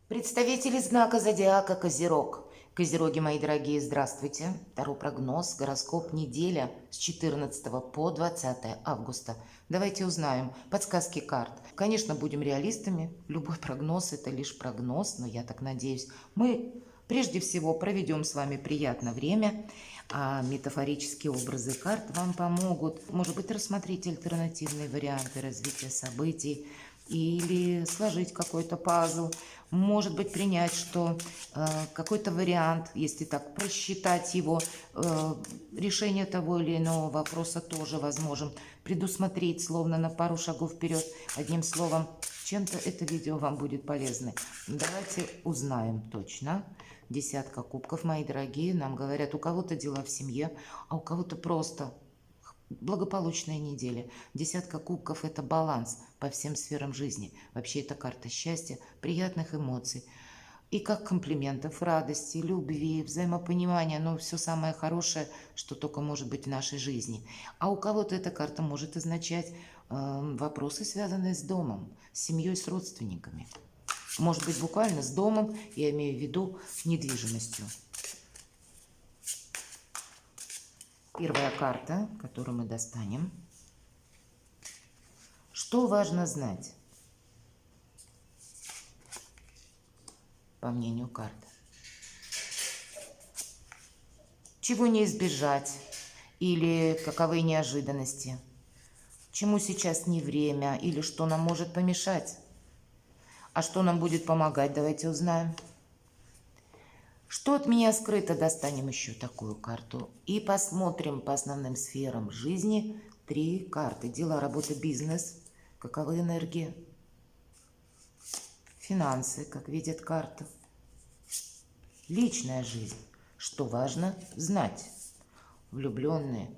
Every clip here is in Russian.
Представители знака зодиака Козерог. Козероги, мои дорогие, здравствуйте. Таро прогноз, гороскоп, неделя с 14 по 20 августа. Давайте узнаем подсказки карт. Конечно, будем реалистами. Любой прогноз – это лишь прогноз, но я так надеюсь, мы прежде всего проведем с вами приятное время, а метафорические образы карт вам помогут. Может быть, рассмотреть альтернативные варианты развития событий или сложить какой-то пазл. Может быть, принять, что какой-то вариант, если так просчитать его, решение того или иного вопроса тоже возможен. Предусмотреть, словно на пару шагов вперед. Одним словом, чем-то это видео вам будет полезно. Давайте узнаем точно. Десятка кубков, мои дорогие, нам говорят, у кого-то дела в семье, а у кого-то просто благополучная неделя. Десятка кубков – это баланс по всем сферам жизни. Вообще это карта счастья, приятных эмоций. И как комплиментов, радости, любви, взаимопонимания, ну, все самое хорошее, что только может быть в нашей жизни. А у кого-то эта карта может означать вопросы, связанные с домом, с семьей, с родственниками. Может быть, буквально с домом, я имею в виду недвижимостью. Первая карта, которую мы достанем. Что важно знать, по мнению карт? Чего не избежать или каковы неожиданности? Чему сейчас не время или что нам может помешать? А что нам будет помогать, давайте узнаем. Что от меня скрыто, достанем еще такую карту. И посмотрим по основным сферам жизни. 3 карты. Дела, работа, бизнес. Каковы энергии? Финансы, как видят карты. Личная жизнь. Что важно знать? Влюбленные.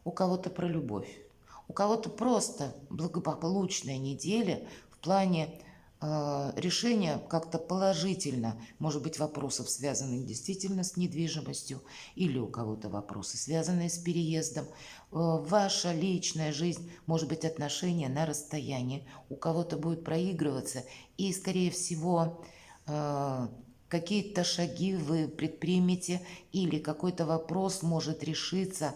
У кого-то про любовь. У кого-то просто благополучная неделя в плане решения как-то положительно, может быть, вопросов, связанных действительно с недвижимостью, или у кого-то вопросы, связанные с переездом. Ваша личная жизнь, может быть, отношения на расстоянии, у кого-то будет проигрываться, и, скорее всего, какие-то шаги вы предпримете, или какой-то вопрос может решиться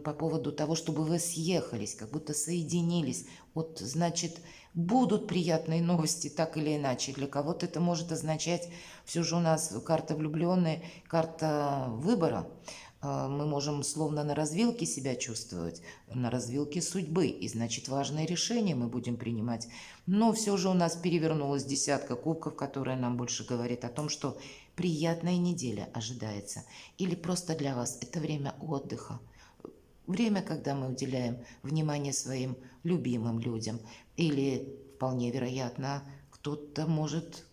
по поводу того, чтобы вы съехались, как будто соединились. Вот, значит, будут приятные новости, так или иначе. Для кого-то это может означать, все же у нас карта влюбленная, карта выбора. Мы можем словно на развилке себя чувствовать, на развилке судьбы, и значит важные решения мы будем принимать. Но все же у нас перевернулась десятка кубков, которая нам больше говорит о том, что приятная неделя ожидается. Или просто для вас это время отдыха. Время, когда мы уделяем внимание своим любимым людям. Или, вполне вероятно, кто-то может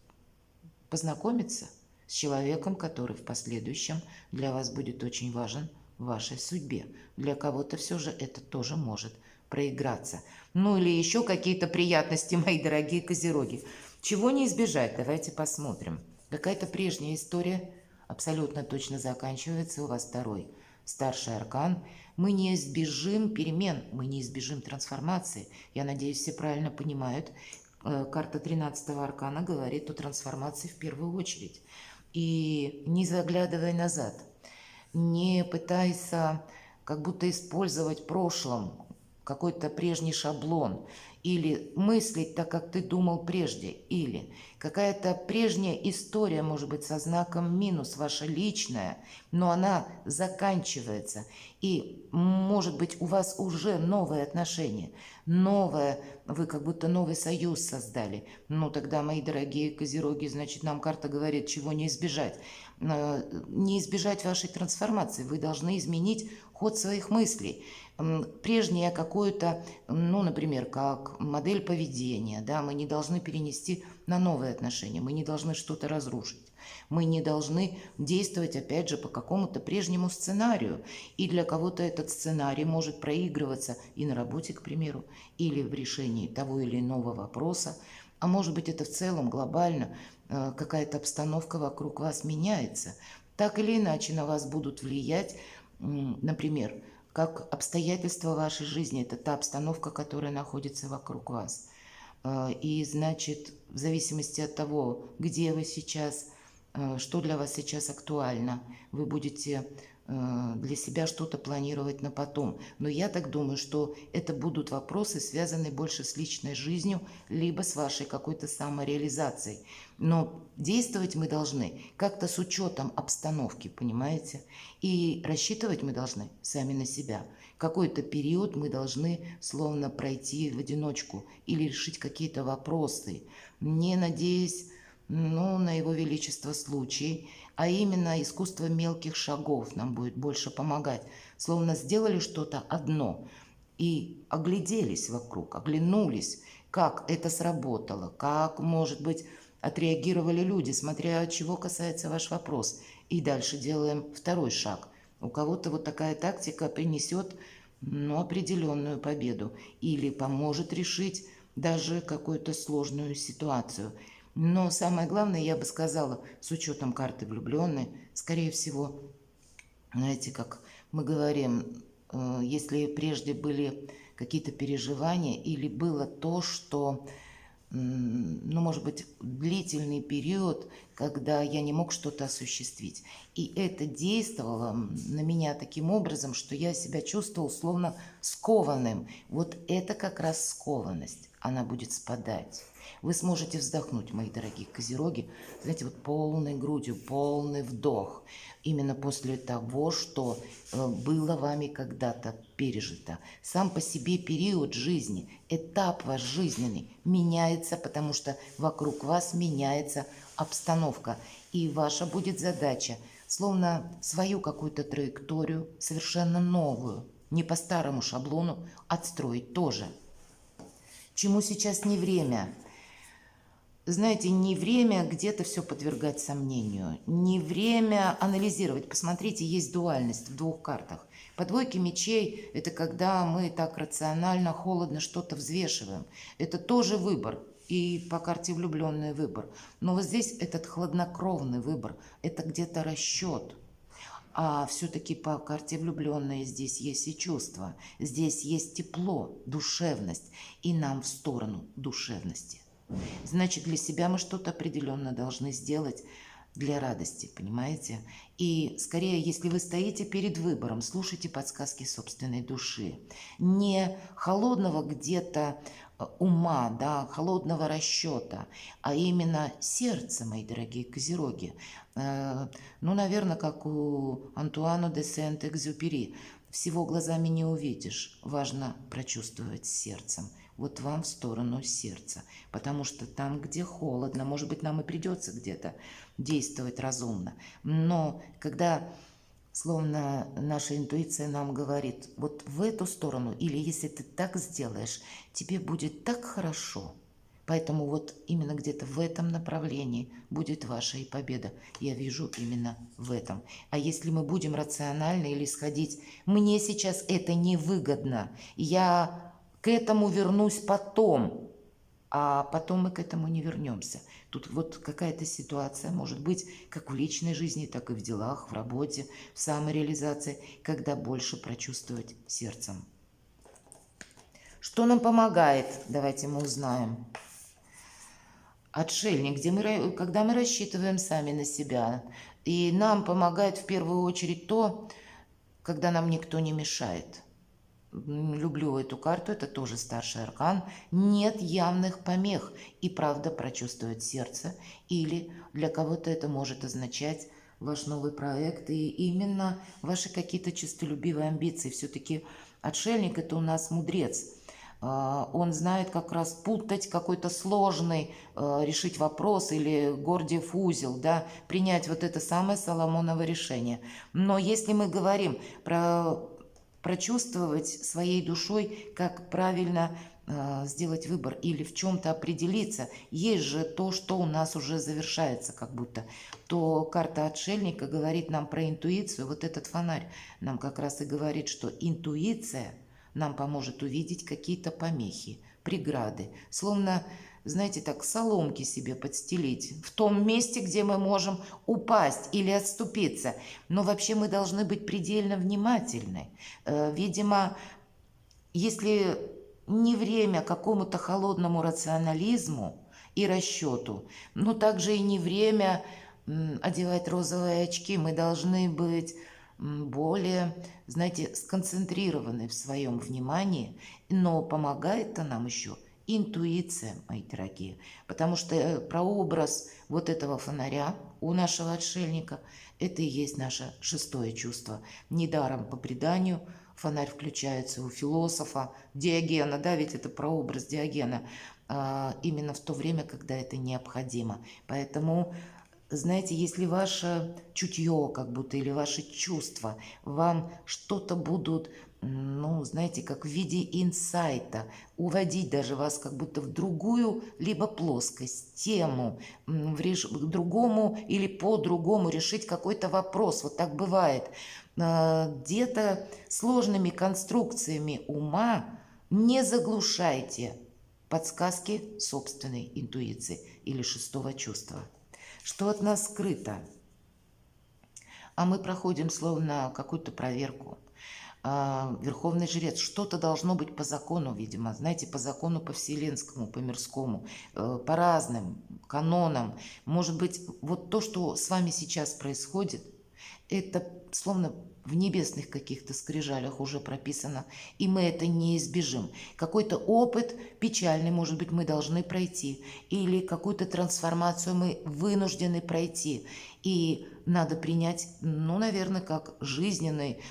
познакомиться с человеком, который в последующем для вас будет очень важен в вашей судьбе. Для кого-то все же это тоже может проиграться. Ну или еще какие-то приятности, мои дорогие козероги. Чего не избежать? Давайте посмотрим. Какая-то прежняя история абсолютно точно заканчивается. У вас второй старший аркан. Мы не избежим перемен, мы не избежим трансформации. Я надеюсь, все правильно понимают. Карта 13-го аркана говорит о трансформации в первую очередь. И не заглядывай назад, не пытайся как будто использовать в прошлом какой-то прежний шаблон, или мыслить так, как ты думал прежде, или какая-то прежняя история, может быть, со знаком минус, ваша личная, но она заканчивается, и, может быть, у вас уже новые отношения, новое, вы как будто новый союз создали. Ну, тогда, мои дорогие козероги, значит, нам карта говорит, чего не избежать. Не избежать вашей трансформации, вы должны изменить ход своих мыслей. Прежнее какое-то, ну, например, как модель поведения, да, мы не должны перенести на новые отношения, мы не должны что-то разрушить. Мы не должны действовать, опять же, по какому-то прежнему сценарию. И для кого-то этот сценарий может проигрываться и на работе, к примеру, или в решении того или иного вопроса. А может быть, это в целом глобально какая-то обстановка вокруг вас меняется. Так или иначе на вас будут влиять, например, как обстоятельства вашей жизни. Это та обстановка, которая находится вокруг вас. И, значит, в зависимости от того, где вы сейчас, что для вас сейчас актуально, вы будете для себя что-то планировать на потом. Но я так думаю, что это будут вопросы, связанные больше с личной жизнью, либо с вашей какой-то самореализацией. Но действовать мы должны как-то с учетом обстановки, понимаете? И рассчитывать мы должны сами на себя. Какой-то период мы должны словно пройти в одиночку или решить какие-то вопросы, не надеясь на его величество случай, а именно искусство мелких шагов нам будет больше помогать. Словно сделали что-то одно и огляделись вокруг, оглянулись, как это сработало, как, может быть, отреагировали люди, смотря от чего касается ваш вопрос. И дальше делаем второй шаг. У кого-то вот такая тактика принесет определенную победу или поможет решить даже какую-то сложную ситуацию. Но самое главное, я бы сказала, с учетом карты влюбленной, скорее всего, знаете, как мы говорим, если прежде были какие-то переживания или было то, что, может быть, длительный период, когда я не мог что-то осуществить. И это действовало на меня таким образом, что я себя чувствовал словно скованным. Вот это как раз скованность, она будет спадать. Вы сможете вздохнуть, мои дорогие козероги, знаете, вот полной грудью, полный вдох. Именно после того, что было вами когда-то пережито. Сам по себе период жизни, этап ваш жизненный меняется, потому что вокруг вас меняется обстановка. И ваша будет задача, словно свою какую-то траекторию, совершенно новую, не по старому шаблону, отстроить тоже. Чему сейчас не время? Знаете, не время где-то все подвергать сомнению, не время анализировать. Посмотрите, есть дуальность в двух картах. По двойке мечей – это когда мы так рационально, холодно что-то взвешиваем. Это тоже выбор. И по карте влюбленный выбор. Но вот здесь этот хладнокровный выбор. Это где-то расчет. А все-таки по карте влюбленные здесь есть и чувства. Здесь есть тепло, душевность. И нам в сторону душевности. Значит, для себя мы что-то определенно должны сделать для радости, понимаете? И скорее, если вы стоите перед выбором, слушайте подсказки собственной души. Не холодного где-то ума, да, холодного расчета, а именно сердца, мои дорогие козероги. Наверное, как у Антуана де Сент-Экзюпери. Всего глазами не увидишь, важно прочувствовать сердцем. Вот вам в сторону сердца, потому что там, где холодно, может быть, нам и придется где-то действовать разумно. Но когда, словно наша интуиция нам говорит, вот в эту сторону, или если ты так сделаешь, тебе будет так хорошо. Поэтому вот именно где-то в этом направлении будет ваша и победа. Я вижу именно в этом. А если мы будем рационально или сходить, мне сейчас это невыгодно, я к этому вернусь потом, а потом мы к этому не вернемся. Тут вот какая-то ситуация может быть как в личной жизни, так и в делах, в работе, в самореализации, когда больше прочувствовать сердцем. Что нам помогает? Давайте мы узнаем. Отшельник, когда мы рассчитываем сами на себя. И нам помогает в первую очередь то, когда нам никто не мешает. Люблю эту карту, это тоже старший аркан. Нет явных помех и правда прочувствовать сердце. Или для кого-то это может означать ваш новый проект и именно ваши какие-то честолюбивые амбиции. Все-таки отшельник – это у нас мудрец. Он знает как раз путать какой-то сложный, решить вопрос или Гордиев узел, да, принять вот это самое Соломоново решение. Но если мы говорим про прочувствовать своей душой, как правильно сделать выбор или в чем-то определиться, есть же то, что у нас уже завершается как будто, то карта отшельника говорит нам про интуицию. Вот этот фонарь нам как раз и говорит, что интуиция нам поможет увидеть какие-то помехи, преграды, словно, знаете, так соломки себе подстелить в том месте, где мы можем упасть или отступиться. Но вообще мы должны быть предельно внимательны. Видимо, если не время какому-то холодному рационализму и расчету, но также и не время одевать розовые очки. Мы должны быть более, знаете, сконцентрированы в своем внимании, но помогает-то нам еще интуиция, мои дорогие, потому что прообраз вот этого фонаря у нашего отшельника – это и есть наше шестое чувство. Недаром по преданию фонарь включается у философа Диогена, да, ведь это прообраз Диогена, именно в то время, когда это необходимо. Поэтому, знаете, если ваше чутье, как будто, или ваши чувства вам что-то будут, ну, знаете, как в виде инсайта, уводить даже вас как будто в другую либо плоскость, тему, к другому или по-другому решить какой-то вопрос. Вот так бывает. Где-то сложными конструкциями ума не заглушайте подсказки собственной интуиции или шестого чувства. Что от нас скрыто? А мы проходим словно какую-то проверку. Верховный жрец, что-то должно быть по закону, видимо, знаете, по закону, по вселенскому, по мирскому, по разным канонам. Может быть, вот то, что с вами сейчас происходит, это словно в небесных каких-то скрижалях уже прописано, и мы это не избежим. Какой-то опыт печальный, может быть, мы должны пройти, или какую-то трансформацию мы вынуждены пройти, и надо принять, ну, наверное, как жизненный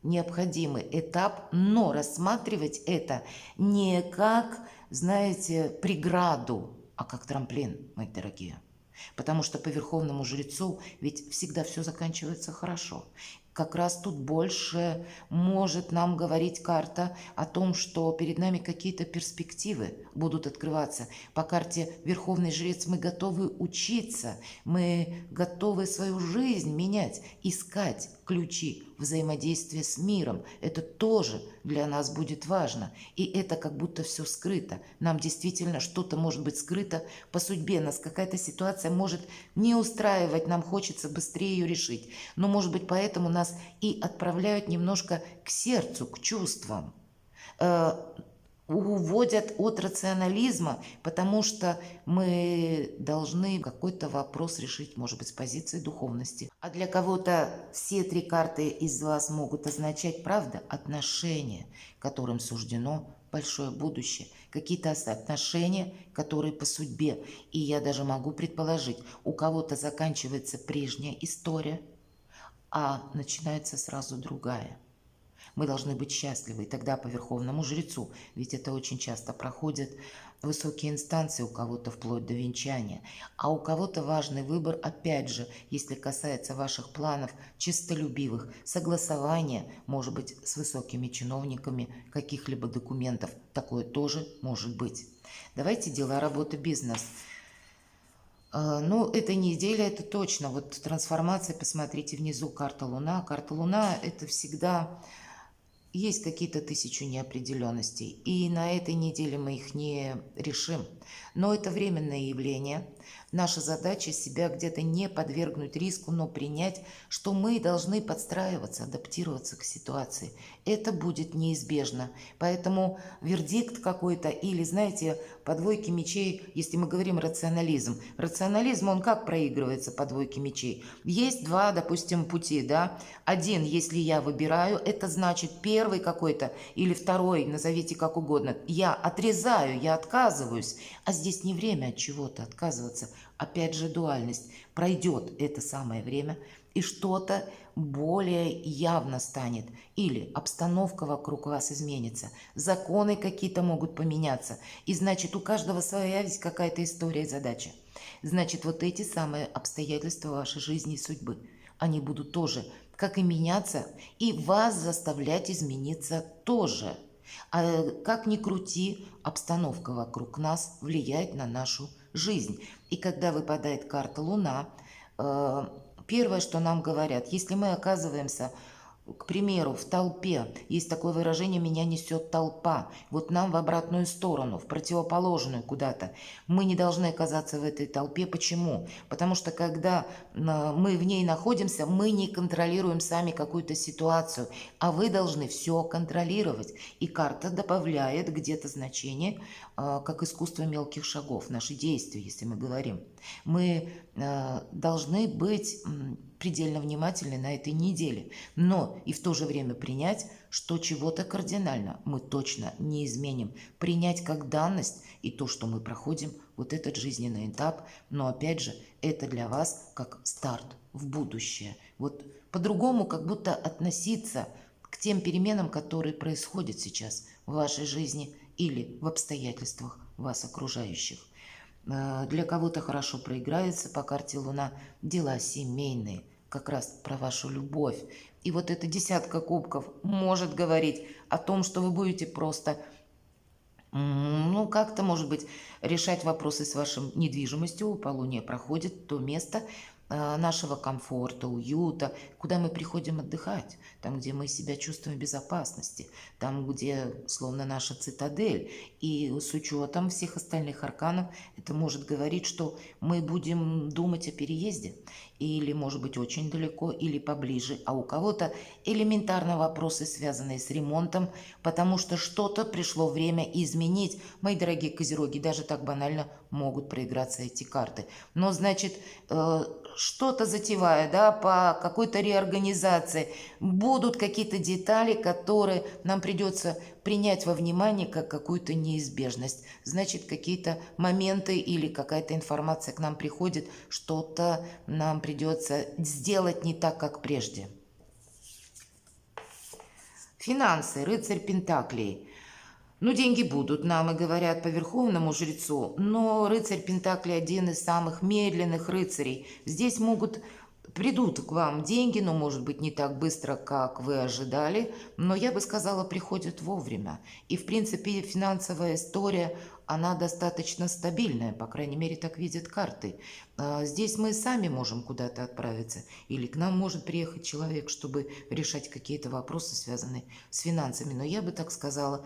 необходимый этап, но рассматривать это не как, знаете, преграду, а как трамплин, мои дорогие. Потому что по верховному жрецу ведь всегда все заканчивается хорошо. Как раз тут больше может нам говорить карта о том, что перед нами какие-то перспективы будут открываться. По карте Верховный Жрец мы готовы учиться, мы готовы свою жизнь менять, искать ключи взаимодействия с миром. Это тоже для нас будет важно. И это как будто все скрыто. Нам действительно что-то может быть скрыто по судьбе. Нас какая-то ситуация может не устраивать, нам хочется быстрее ее решить. Но, может быть, поэтому нас и отправляют немножко к сердцу, к чувствам. Уводят от рационализма, потому что мы должны какой-то вопрос решить, может быть, с позиции духовности. А для кого-то все три карты из вас могут означать, правда, отношения, которым суждено большое будущее, какие-то отношения, которые по судьбе. И я даже могу предположить, у кого-то заканчивается прежняя история, а начинается сразу другая. Мы должны быть счастливы, и тогда по верховному жрецу, ведь это очень часто проходят высокие инстанции, у кого-то вплоть до венчания, а у кого-то важный выбор, опять же, если касается ваших планов честолюбивых, согласование, может быть, с высокими чиновниками каких-либо документов, такое тоже может быть. Давайте дела, работа, бизнес. Ну, эта неделя, это точно. Вот трансформация, посмотрите внизу, карта Луна. Карта Луна – это всегда есть какие-то 1000 неопределенностей. И на этой неделе мы их не решим. Но это временное явление. Наша задача себя где-то не подвергнуть риску, но принять, что мы должны подстраиваться, адаптироваться к ситуации. Это будет неизбежно. Поэтому вердикт какой-то или, знаете, по двойке мечей, если мы говорим рационализм. Рационализм, он как проигрывается по двойке мечей? Есть два, допустим, пути, да? Один, если я выбираю, это значит первый какой-то или второй, назовите как угодно. Я отрезаю, я отказываюсь. А здесь не время от чего-то отказываться. Опять же дуальность. Пройдет это самое время, и что-то более явно станет. Или обстановка вокруг вас изменится, законы какие-то могут поменяться. И значит, у каждого своя ведь какая-то история и задача. Значит, вот эти самые обстоятельства вашей жизни и судьбы, они будут тоже, как и меняться, и вас заставлять измениться тоже. А как ни крути, обстановка вокруг нас влияет на нашу жизнь. И когда выпадает карта Луна, первое, что нам говорят, если мы оказываемся к примеру, в толпе есть такое выражение «меня несет толпа». Вот нам в обратную сторону, в противоположную куда-то. Мы не должны оказаться в этой толпе. Почему? Потому что когда мы в ней находимся, мы не контролируем сами какую-то ситуацию, а вы должны все контролировать. И карта добавляет где-то значение, как искусство мелких шагов, наши действия, если мы говорим. Мы должны быть предельно внимательны на этой неделе, но и в то же время принять, что чего-то кардинально мы точно не изменим. Принять как данность и то, что мы проходим вот этот жизненный этап, но опять же, это для вас как старт в будущее. Вот по-другому как будто относиться к тем переменам, которые происходят сейчас в вашей жизни или в обстоятельствах вас окружающих. Для кого-то хорошо проиграется по карте Луна дела семейные, как раз про вашу любовь. И вот эта десятка кубков может говорить о том, что вы будете просто, ну, как-то, может быть, решать вопросы с вашей недвижимостью. Полуние проходит то место нашего комфорта, уюта, куда мы приходим отдыхать, там, где мы себя чувствуем в безопасности, там, где словно наша цитадель. И с учетом всех остальных арканов это может говорить, что мы будем думать о переезде, или, может быть, очень далеко, или поближе, а у кого-то элементарно вопросы, связанные с ремонтом, потому что что-то пришло время изменить. Мои дорогие козероги, даже так банально могут проиграться эти карты. Но, значит, что-то затевая, да, по какой-то реорганизации, будут какие-то детали, которые нам придется принять во внимание как какую-то неизбежность. Значит, какие-то моменты или какая-то информация к нам приходит, что-то нам придется сделать не так, как прежде. Финансы, рыцарь Пентаклей. Ну, деньги будут, нам и говорят по верховному жрецу, но рыцарь Пентаклей один из самых медленных рыцарей. Здесь придут к вам деньги, но, может быть, не так быстро, как вы ожидали, но, я бы сказала, приходят вовремя. И, в принципе, финансовая история, она достаточно стабильная, по крайней мере, так видят карты. Здесь мы сами можем куда-то отправиться, или к нам может приехать человек, чтобы решать какие-то вопросы, связанные с финансами. Но я бы так сказала,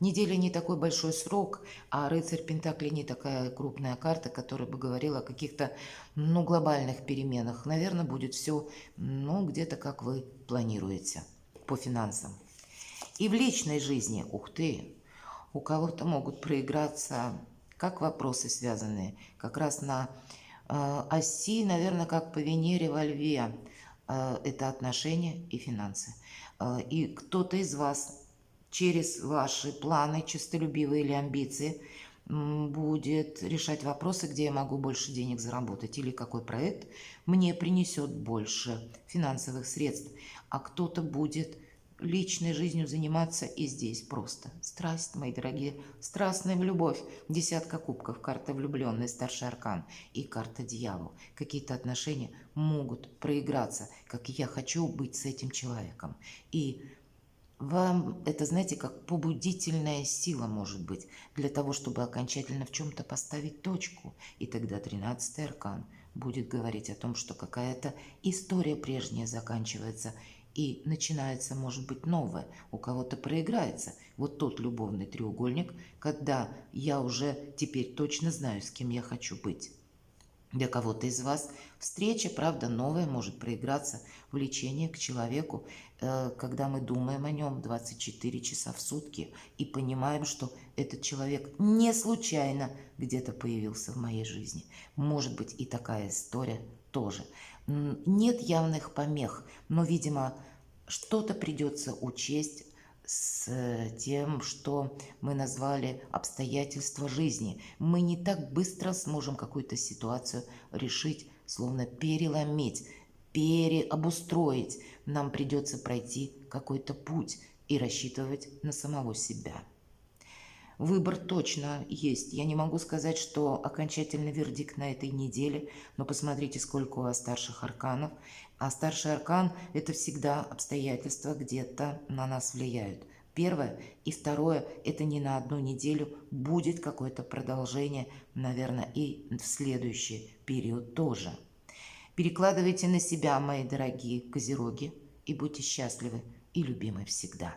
неделя не такой большой срок, а рыцарь Пентаклей не такая крупная карта, которая бы говорила о каких-то, ну, глобальных переменах. Наверное, будет все, ну, где-то как вы планируете по финансам. И в личной жизни, ух ты, у кого-то могут проиграться как вопросы, связанные как раз на оси, наверное, как по Венере во Льве. Это отношения и финансы. И кто-то из вас через ваши планы, честолюбивые или амбиции, будет решать вопросы, где я могу больше денег заработать, или какой проект мне принесет больше финансовых средств. А кто-то будет личной жизнью заниматься и здесь просто. Страсть, мои дорогие, страстная любовь. Десятка кубков, карта влюбленный, старший аркан и карта дьявол. Какие-то отношения могут проиграться, как я хочу быть с этим человеком. И вам это, знаете, как побудительная сила может быть для того, чтобы окончательно в чем-то поставить точку. И тогда 13-й аркан будет говорить о том, что какая-то история прежняя заканчивается и начинается, может быть, новое. У кого-то проиграется вот тот любовный треугольник, когда я уже теперь точно знаю, с кем я хочу быть. Для кого-то из вас встреча, правда, новая, может проиграться, влечение к человеку, когда мы думаем о нем 24 часа в сутки и понимаем, что этот человек не случайно где-то появился в моей жизни. Может быть, и такая история тоже. Нет явных помех, но, видимо, что-то придется учесть с тем, что мы назвали обстоятельства жизни. Мы не так быстро сможем какую-то ситуацию решить, словно переломить, переобустроить. Нам придется пройти какой-то путь и рассчитывать на самого себя. Выбор точно есть. Я не могу сказать, что окончательный вердикт на этой неделе, но посмотрите, сколько у вас старших арканов. А старший аркан – это всегда обстоятельства где-то на нас влияют. Первое. И второе – это не на одну неделю, будет какое-то продолжение, наверное, и в следующий период тоже. Перекладывайте на себя, мои дорогие козероги, и будьте счастливы и любимы всегда.